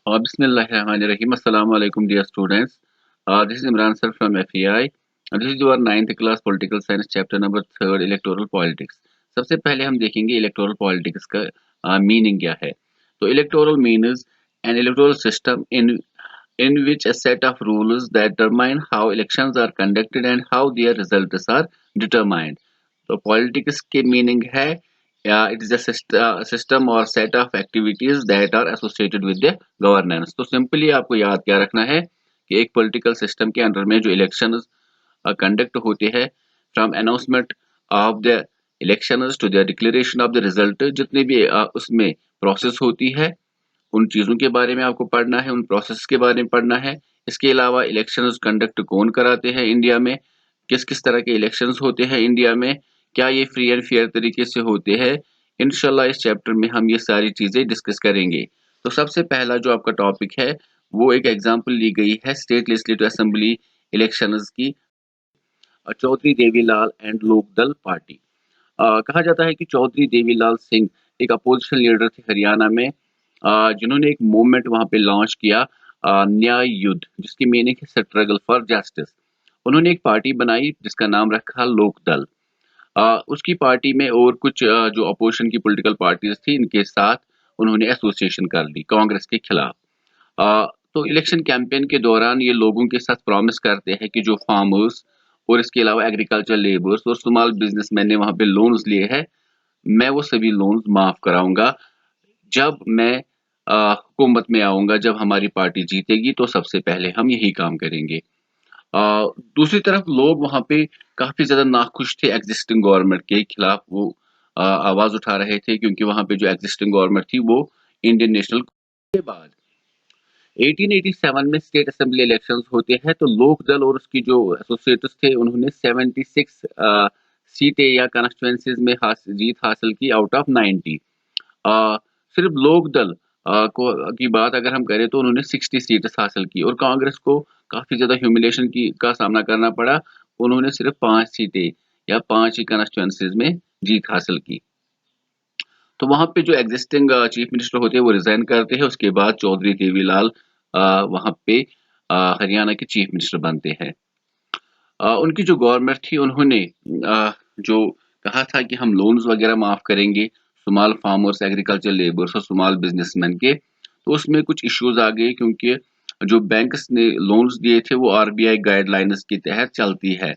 Bismillahirrahmanirrahim. Assalamu alaikum, dear students. This is Imran sir from FEI. This is your ninth class political science chapter number third electoral politics. सबसे पहले हम देखेंगे electoral politics का meaning क्या है. तो electoral means an electoral system in which a set of rules that determine how elections are conducted and how their results are determined. तो politics के meaning है it is a system or set of activities that are associated with the governance. तो simply आपको याद क्या रखना है कि एक political system के अंदर में जो elections कंडक्ट होते हैं from announcement of the elections to the declaration of the result, जितने भी उसमें प्रोसेस होती है उन चीज़ों के बारे में आपको पढ़ना है, उन प्रोसेस के बारे में पढ़ना है। इसके अलावा इलेक्शंस कंडक्ट कौन कराते हैं इंडिया में, किस किस तरह के इलेक्शंस होते हैं इंडिया में, क्या ये फ्री एंड फेयर तरीके से होते हैं। इंशाल्लाह इस चैप्टर में हम ये सारी चीज़ें डिस्कस करेंगे। तो सबसे पहला जो आपका टॉपिक है वो एक एग्जाम्पल ली गई है स्टेट लेजिस्लेटिव असेंबली इलेक्शंस की, चौधरी देवीलाल एंड लोकदल पार्टी। कहा जाता है कि चौधरी देवीलाल सिंह एक अपोजिशन लीडर थे हरियाणा में, जिन्होंने एक मूवमेंट वहां पे लॉन्च किया, न्याय युद्ध, जिसकी मीनिंग है स्ट्रगल फॉर जस्टिस। उन्होंने एक पार्टी बनाई जिसका नाम रखा लोकदल। उसकी पार्टी में और कुछ जो अपोजिशन की पॉलिटिकल पार्टीज थी इनके साथ उन्होंने एसोसिएशन कर ली कांग्रेस के खिलाफ। तो इलेक्शन कैंपेन के दौरान ये लोगों के साथ प्रॉमिस करते हैं कि जो फार्मर्स और इसके अलावा एग्रीकल्चर लेबर्स और स्मॉल बिजनेसमैन ने वहां पे लोन्स लिए हैं, मैं वो सभी लोन्स माफ कराऊंगा जब मैं हुकूमत में आऊंगा। जब हमारी पार्टी जीतेगी तो सबसे पहले हम यही काम करेंगे। दूसरी तरफ लोग वहां पे काफी ज्यादा नाखुश थे एग्जिस्टिंग गवर्नमेंट के खिलाफ, वो आवाज उठा रहे थे क्योंकि वहां पे जो एग्जिस्टिंग गवर्नमेंट थी वो इंडियन नेशनल के बाद 1887 में स्टेट असेंबली इलेक्शंस होते हैं। तो लोक दल और उसकी जो एसोसिएट्स थे उन्होंने 76 सीटें या कॉन्स्टिट्यूएंसीज में जीत हासिल की आउट ऑफ 90। सिर्फ लोक दल की बात अगर हम करें तो उन्होंने 60 सीट्स हासिल की और कांग्रेस को काफी ज्यादा ह्यूमिलेशन का सामना करना पड़ा। उन्होंने सिर्फ 5 सीटें या 5 ही कॉन्स्टिट्यूएंसीज में जीत हासिल की। तो वहां पे जो एग्जिस्टिंग चीफ मिनिस्टर होते हैं वो रिजाइन करते हैं, उसके बाद चौधरी देवीलाल वहां पे हरियाणा के चीफ मिनिस्टर बनते हैं। उनकी जो गवर्नमेंट थी उन्होंने जो कहा था कि हम लोन्स वगैरह माफ करेंगे स्मॉल फार्मर्स, एग्रीकल्चर लेबर्स और स्मॉल बिजनेसमैन के, तो उसमें कुछ इश्यूज आ गए क्योंकि जो बैंक्स ने लोन्स दिए थे वो आरबीआई गाइडलाइंस के तहत चलती है।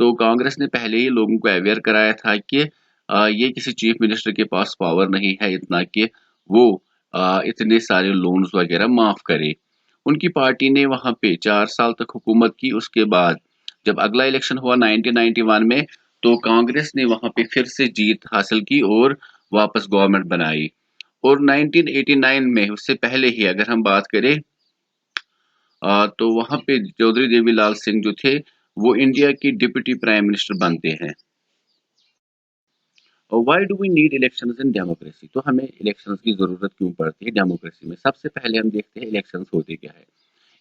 तो कांग्रेस ने पहले ही लोगों को अवेयर कराया था कि ये किसी चीफ मिनिस्टर के पास पावर नहीं है इतना कि वो इतने सारे लोन्स वगैरह माफ करे। उनकी पार्टी ने वहां पे 4 साल तक हुकूमत की। उसके बाद जब अगला इलेक्शन हुआ 1991 में, तो कांग्रेस ने वहां पे फिर से जीत हासिल की और वापस गवर्नमेंट बनाई। और 1989 में, उससे पहले ही अगर हम बात करें, तो वहां पे चौधरी देवीलाल सिंह जो थे वो इंडिया की डिप्टी प्राइम मिनिस्टर बनते हैं। Why do we need elections in democracy, तो हमें इलेक्शंस की जरूरत क्यों पड़ती है डेमोक्रेसी में। सबसे पहले हम देखते हैं इलेक्शंस होते क्या है।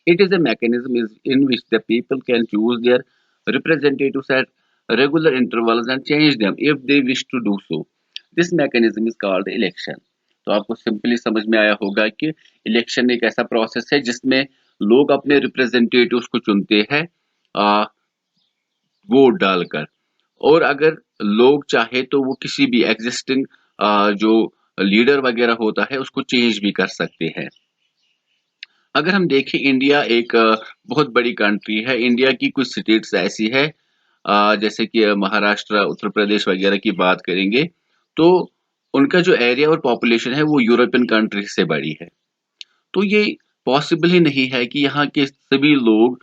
It is a mechanism in which the people can choose their representatives at regular intervals and change them if they wish to do so. This mechanism is called election. तो आपको सिंपली समझ में आया होगा कि इलेक्शन एक ऐसा process है जिसमें लोग अपने रिप्रेजेंटेटिव्स को चुनते हैं वोट डालकर, और अगर लोग चाहे तो वो किसी भी एग्जिस्टिंग जो लीडर वगैरह होता है उसको चेंज भी कर सकते हैं। अगर हम देखें, इंडिया एक बहुत बड़ी कंट्री है। इंडिया की कुछ स्टेट्स ऐसी है, जैसे कि महाराष्ट्र, उत्तर प्रदेश वगैरह की बात करेंगे तो उनका जो एरिया और पॉपुलेशन है वो यूरोपियन कंट्री से बड़ी है। तो ये पॉसिबल ही नहीं है कि यहाँ के सभी लोग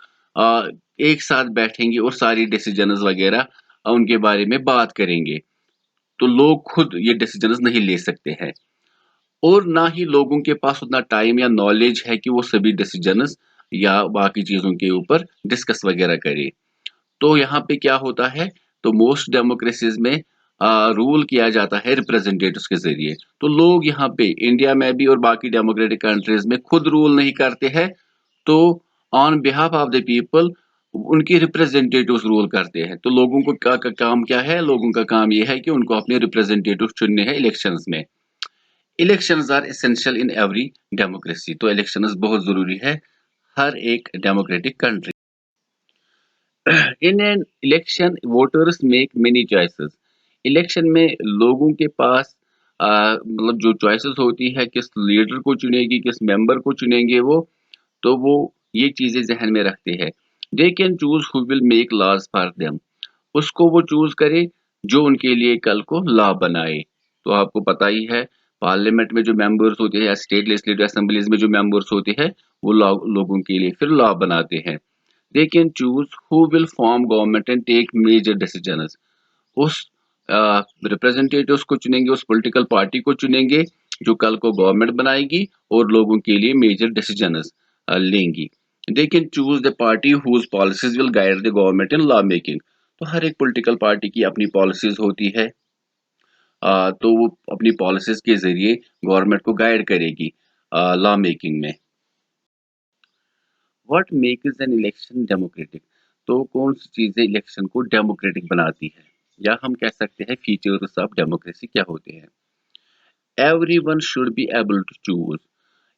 एक साथ बैठेंगे और सारी डिसीजंस वगैरह उनके बारे में बात करेंगे। तो लोग खुद ये डिसीजंस नहीं ले सकते हैं और ना ही लोगों के पास उतना टाइम या नॉलेज है कि वो सभी डिसीजंस या बाकी चीजों के ऊपर डिस्कस वगैरह करे। तो यहाँ पे क्या होता है, तो मोस्ट डेमोक्रेसीज में रूल किया जाता है रिप्रेजेंटेटिव्स के जरिए। तो लोग यहाँ पे इंडिया में भी और बाकी डेमोक्रेटिक कंट्रीज में खुद रूल नहीं करते हैं, तो on behalf of the people उनके रिप्रेजेंटेटिव्स रूल करते हैं। तो लोगों को काम क्या है, लोगों का काम यह है कि उनको अपने रिप्रेजेंटेटिव चुनने हैं इलेक्शंस में। Elections are essential in every democracy. तो इलेक्शंस बहुत जरूरी है हर एक democratic country. In an election voters make many choices. Election में लोगों के पास मतलब जो चॉइसेस होती है, किस लीडर को चुनेगी, किस मेंबर को चुनेंगे वो ये चीजें जहन में रखते हैं। They can choose who will make laws for them. उसको वो चूज करे जो उनके लिए कल को लॉ बनाए। तो आपको पता ही है, पार्लियामेंट में जो मेंबर्स होते हैं या स्टेट लेजिस्लेटिव असेंबलीज में जो मेंबर्स होते हैं वो लोगों के लिए फिर लॉ बनाते हैं। They can choose who will form government and take major decisions. उस रिप्रेजेंटेटिव्स को चुनेंगे, उस पॉलिटिकल पार्टी को चुनेंगे जो कल को गवर्नमेंट बनाएगी और लोगों के लिए मेजर डिसीजंस लेंगी। They can choose the party whose policies will guide the government in law making. तो हर एक पॉलिटिकल पार्टी की अपनी पॉलिसीज होती है, तो वो अपनी पॉलिसीज के जरिए गवर्नमेंट को गाइड करेगी लॉ मेकिंग में। What makes an election democratic. तो कौन सी चीजें इलेक्शन को डेमोक्रेटिक बनाती है, या हम कह सकते हैं फीचर्स ऑफ डेमोक्रेसी क्या होते हैं। Everyone should be able to choose.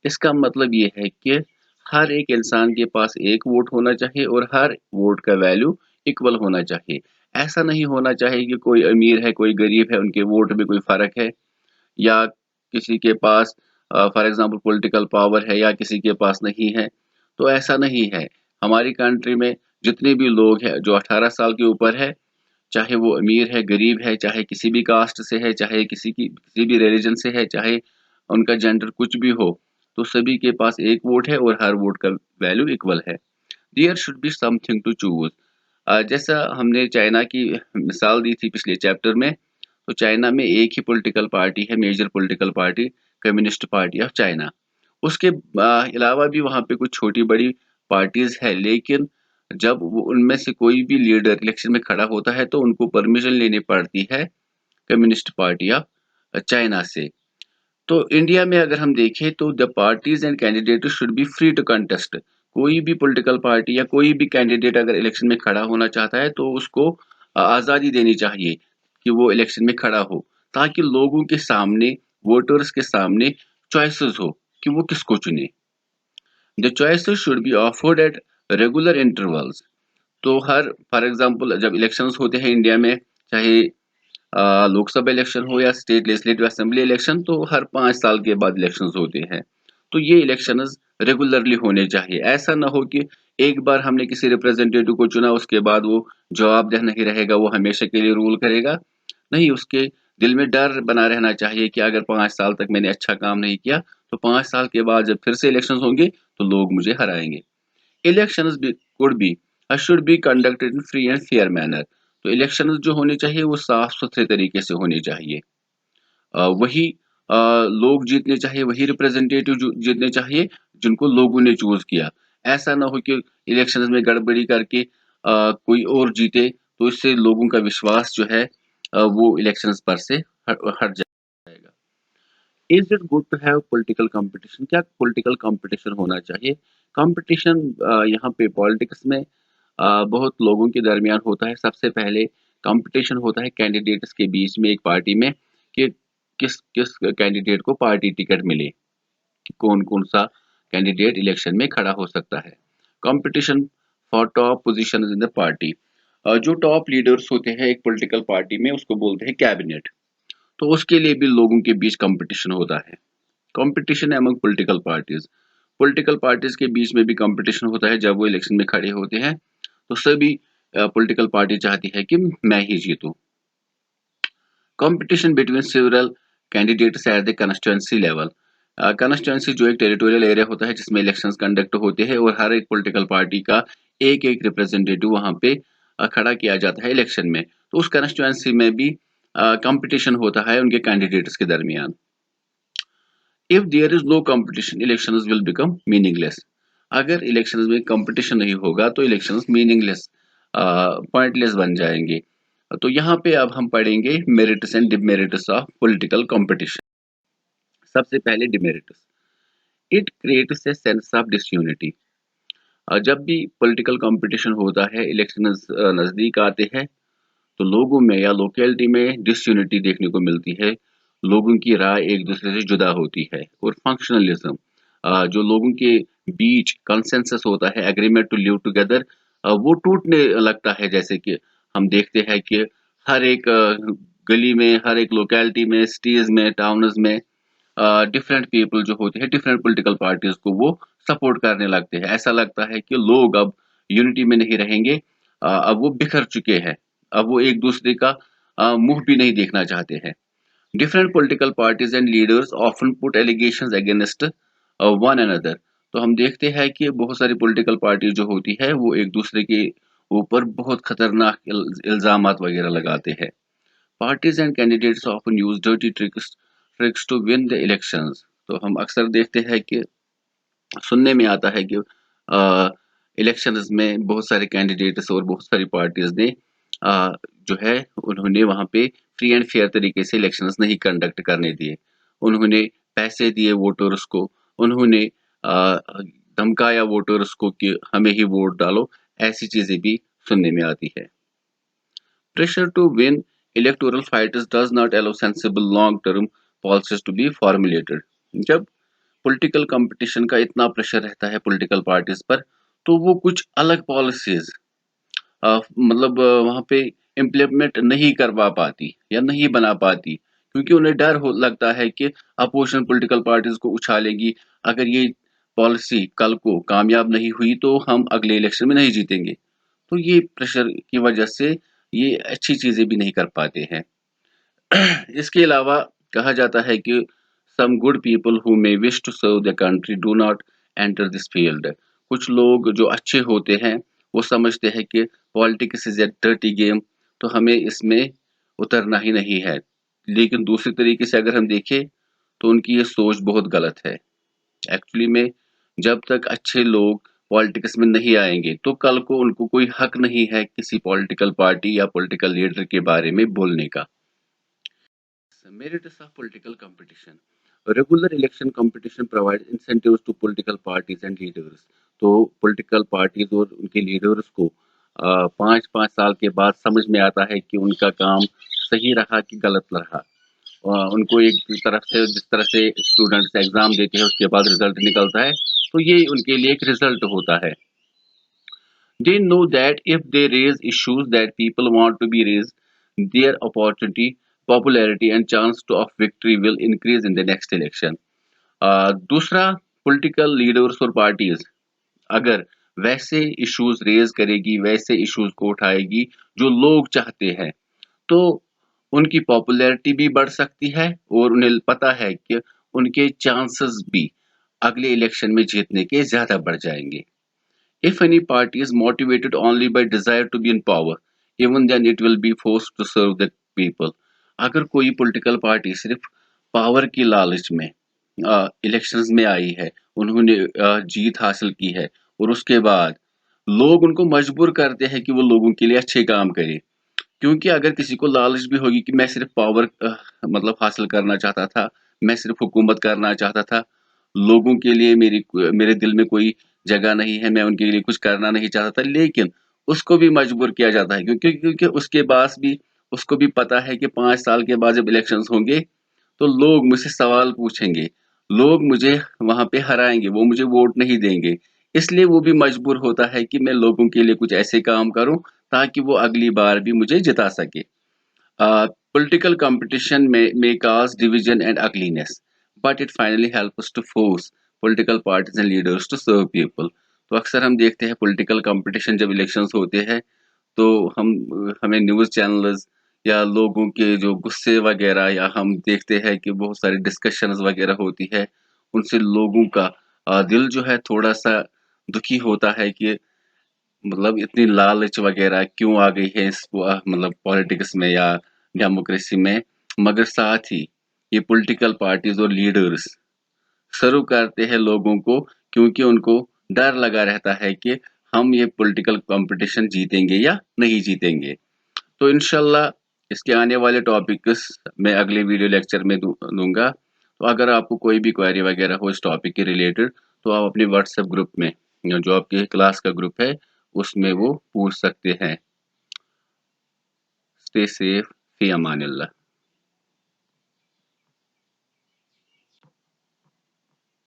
इसका मतलब ये है कि हर एक इंसान के पास एक वोट होना चाहिए और हर वोट का वैल्यू इक्वल होना चाहिए। ऐसा नहीं होना चाहिए कि कोई अमीर है कोई गरीब है उनके वोट में कोई फर्क है, या किसी के पास फॉर एग्जांपल पॉलिटिकल पावर है या किसी के पास नहीं है। तो ऐसा नहीं है। हमारी कंट्री में जितने भी लोग हैं जो 18 साल के ऊपर है, चाहे वो अमीर है गरीब है, चाहे किसी भी कास्ट से है, चाहे किसी भी रिलीजन से है, चाहे उनका जेंडर कुछ भी हो, तो सभी के पास एक वोट है और हर वोट का वैल्यू इक्वल है। There should be something to choose. जैसा हमने चाइना की मिसाल दी थी पिछले चैप्टर में, तो चाइना में एक ही पॉलिटिकल पार्टी है, major political party communist party of China. उसके अलावा भी वहाँ पे कुछ छोटी बड़ी पार्टीज है, लेकिन जब वो उनमें से कोई भी लीडर इलेक्शन में खड़ा होता है तो उनको परमिशन लेनी पड़ती है कम्युनिस्ट पार्टी ऑफ चाइना से। तो इंडिया में अगर हम देखें तो the parties and candidate should be free to contest. कोई भी पॉलिटिकल पार्टी या कोई भी कैंडिडेट अगर इलेक्शन में खड़ा होना चाहता है तो उसको आज़ादी देनी चाहिए कि वो इलेक्शन में खड़ा हो, ताकि लोगों के सामने, वोटर्स के सामने चॉइसेस हो कि वो किसको चुने। The choices should be offered eight regular intervals. तो हर फॉर एग्जांपल जब इलेक्शंस होते हैं इंडिया में, चाहे लोकसभा इलेक्शन हो या स्टेट लेजिस्लेटिव असेंबली इलेक्शन, तो हर 5 साल के बाद इलेक्शंस होते हैं। तो ये इलेक्शंस रेगुलरली होने चाहिए। ऐसा ना हो कि एक बार हमने किसी रिप्रेजेंटेटिव को चुना उसके बाद वो जवाबदेह नहीं रहेगा, वो हमेशा के लिए रूल करेगा। नहीं, उसके दिल में डर बना रहना चाहिए कि अगर 5 साल तक मैंने अच्छा काम नहीं किया तो 5 साल के बाद जब फिर से इलेक्शन होंगे तो लोग मुझे हराएंगे। Elections could be should be conducted in free and fair manner. तो इलेक्शंस जो होने चाहिए वो साफ सुथरे तरीके से होने चाहिए। वही लोग जीतने चाहिए, वही रिप्रेजेंटेटिव जीतने चाहिए जिनको लोगों ने चूज किया। ऐसा ना हो कि इलेक्शंस में गड़बड़ी करके कोई और जीते, तो इससे लोगों का विश्वास जो है वो इलेक्शंस पर से हट जाएगा। Is it good to have political competition. क्या पॉलिटिकल कंपटीशन होना चाहिए। कंपटीशन यहाँ पे पॉलिटिक्स में बहुत लोगों के दरमियान होता है। सबसे पहले कंपटीशन होता है कैंडिडेट्स के बीच में एक पार्टी में कि किस किस कैंडिडेट को पार्टी टिकट मिले, कौन कौन सा कैंडिडेट इलेक्शन में खड़ा हो सकता है। Competition for top position in the party. जो टॉप लीडर्स होते हैं एक पॉलिटिकल पार्टी में उसको बोलते हैं कैबिनेट। तो उसके लिए भी लोगों के बीच कंपटीशन होता है। कंपटीशन अमंग पॉलिटिकल पार्टीज के बीच में भी कंपटीशन होता है। जब वो इलेक्शन में खड़े होते हैं तो सभी पॉलिटिकल पार्टी चाहती है कि मैं ही जीतूं। Competition between several candidates at the constituency level. Constituency जो एक टेरिटोरियल एरिया होता है जिसमें इलेक्शंस कंडक्ट होते हैं और हर एक पॉलिटिकल पार्टी का एक एक रिप्रेजेंटेटिव वहां पे खड़ा किया जाता है इलेक्शन में। तो उस कंस्टिट्यूएंसी में भी कंपटीशन होता है उनके कैंडिडेट्स के दरमियान। If there is no competition elections will become meaningless. अगर इलेक्शंस में कंपटीशन नहीं होगा तो इलेक्शंस मीनिंगलेस, पॉइंटलेस बन जाएंगे। तो यहाँ पे अब हम पढ़ेंगे merits and demerits of political competition. सबसे पहले demerits. It creates a sense of disunity. जब भी पॉलिटिकल कंपटीशन होता है, इलेक्शन नजदीक आते हैं, तो लोगों में या लोकेलिटी में डिसयूनिटी देखने को मिलती है। लोगों की राय एक दूसरे से जुदा होती है। और फंक्शनलिज्म, जो लोगों के बीच कंसेंसस होता है, एग्रीमेंट टू लिव टुगेदर, वो टूटने लगता है। जैसे कि हम देखते हैं कि हर एक गली में, हर एक लोकेलिटी में, सिटीज में, टाउन्स में डिफरेंट पीपल जो होते हैं, डिफरेंट पॉलिटिकल पार्टीज को वो सपोर्ट करने लगते हैं। ऐसा लगता है कि लोग अब यूनिटी में नहीं रहेंगे, अब वो बिखर चुके हैं, अब वो एक दूसरे का मुंह भी नहीं देखना चाहते हैं। Different political parties and leaders often put allegations against one another. तो हम देखते हैं कि बहुत सारी पॉलिटिकल पार्टी जो होती है वो एक दूसरे के ऊपर बहुत खतरनाक इल्जामात वगैरह लगाते हैं। Parties and candidates often use dirty tricks to win the elections। तो हम अक्सर देखते हैं कि सुनने में आता है कि इलेक्शंस में बहुत सारे कैंडिडेट्स और बहुत सारी पार्टीज ने जो है उन्होंने वहां पे फ्री एंड फेयर तरीके से इलेक्शंस नहीं कंडक्ट करने दिए। उन्होंने पैसे दिए वोटर्स को, उन्होंने धमकाया वोटर्स को कि हमें ही वोट डालो। ऐसी चीजें भी सुनने में आती है। Pressure to win electoral fights does not allow sensible long-term policies to be formulated। जब पॉलिटिकल कंपटीशन का इतना प्रेशर रहता है पॉलिटिकल पार्टीज पर, तो वो कुछ अलग पॉलिसीज मतलब वहां पे इम्प्लीमेंट नहीं करवा पाती या नहीं बना पाती, क्योंकि उन्हें डर हो लगता है कि अपोजिशन पॉलिटिकल पार्टीज को उछालेगी। अगर ये पॉलिसी कल को कामयाब नहीं हुई तो हम अगले इलेक्शन में नहीं जीतेंगे। तो ये प्रेशर की वजह से ये अच्छी चीजें भी नहीं कर पाते हैं। इसके अलावा कहा जाता है कि some good people who may wish to serve the country do not enter this field. कुछ लोग जो अच्छे होते हैं वो समझते हैं कि politics is a dirty game, तो हमें इसमें उतरना ही नहीं है। लेकिन दूसरे तरीके से अगर हम देखें तो उनकी ये सोच बहुत गलत है। एक्चुअली में जब तक अच्छे लोग पॉलिटिक्स में नहीं आएंगे तो कल को उनको कोई हक नहीं है किसी पॉलिटिकल पार्टी या पॉलिटिकल लीडर के बारे में बोलने का। Merits of political competition। Regular election competition provides incentives to political parties and leaders। तो political parties और उनके leaders को 5-5 साल के बाद समझ में आता है कि उनका काम सही रहा कि गलत रहा। उनको एक तरफ से जिस तरह से स्टूडेंट्स एग्जाम देते हैं उसके बाद रिजल्ट निकलता है, तो ये उनके लिए एक रिजल्ट होता है। They know that if they raise issues that people want to be raised, their opportunity, popularity and chance to of victory will increase in the next election। दूसरा, पॉलिटिकल लीडर्स और पार्टीज अगर वैसे issues raise करेगी, वैसे issues को उठाएगी जो लोग चाहते हैं, तो उनकी पॉपुलैरिटी भी बढ़ सकती है और उन्हें पता है कि उनके चांसेस भी अगले इलेक्शन में जीतने के ज्यादा बढ़ जाएंगे। If any party is motivated only by desire to be in power, even then it will be forced to serve the people। अगर कोई पॉलिटिकल पार्टी सिर्फ पावर की लालच में इलेक्शंस में आई है, उन्होंने जीत हासिल की है और उसके बाद लोग उनको मजबूर करते हैं कि वो लोगों के लिए अच्छे काम करे। क्योंकि अगर किसी को लालच भी होगी कि मैं सिर्फ पावर मतलब हासिल करना चाहता था, मैं सिर्फ हुकूमत करना चाहता था, लोगों के लिए मेरे दिल में कोई जगह नहीं है, मैं उनके लिए कुछ करना नहीं चाहता था, लेकिन उसको भी मजबूर किया जाता है क्योंकि क्योंकि उसके पास भी उसको भी पता है कि 5 साल के बाद जब इलेक्शंस होंगे तो लोग मुझसे सवाल पूछेंगे, लोग मुझे वहां पे हराएंगे, वो मुझे वोट नहीं देंगे। इसलिए वो भी मजबूर होता है कि मैं लोगों के लिए कुछ ऐसे काम करूं ताकि वो अगली बार भी मुझे जिता सके। Political competition may cause division and ugliness, but it finally helps us to force political parties and leaders to serve people। तो अक्सर हम देखते हैं पॉलिटिकल कंपटीशन जब इलेक्शंस होते हैं तो हमें न्यूज़ चैनल्स या लोगों के जो गुस्से वगैरह, या हम देखते हैं कि बहुत सारी डिस्कशंस वगैरह होती है, उनसे लोगों का दिल जो है थोड़ा सा दुखी होता है कि मतलब इतनी लालच वगैरह क्यों आ गई है इस मतलब पॉलिटिक्स में या डेमोक्रेसी में। मगर साथ ही ये पॉलिटिकल पार्टीज और लीडर्स सर्व करते हैं लोगों को, क्योंकि उनको डर लगा रहता है कि हम ये पॉलिटिकल कंपटीशन जीतेंगे या नहीं जीतेंगे। तो इंशाल्लाह इसके आने वाले टॉपिक्स मैं अगले वीडियो लेक्चर में दूंगा। तो अगर आपको कोई भी क्वेरी वगैरह हो इस टॉपिक के रिलेटेड तो आप अपने व्हाट्सएप ग्रुप में, जो आपके क्लास का ग्रुप है, उसमें वो पूछ सकते हैं। स्टे सेफ, फी अमानिल्लाह।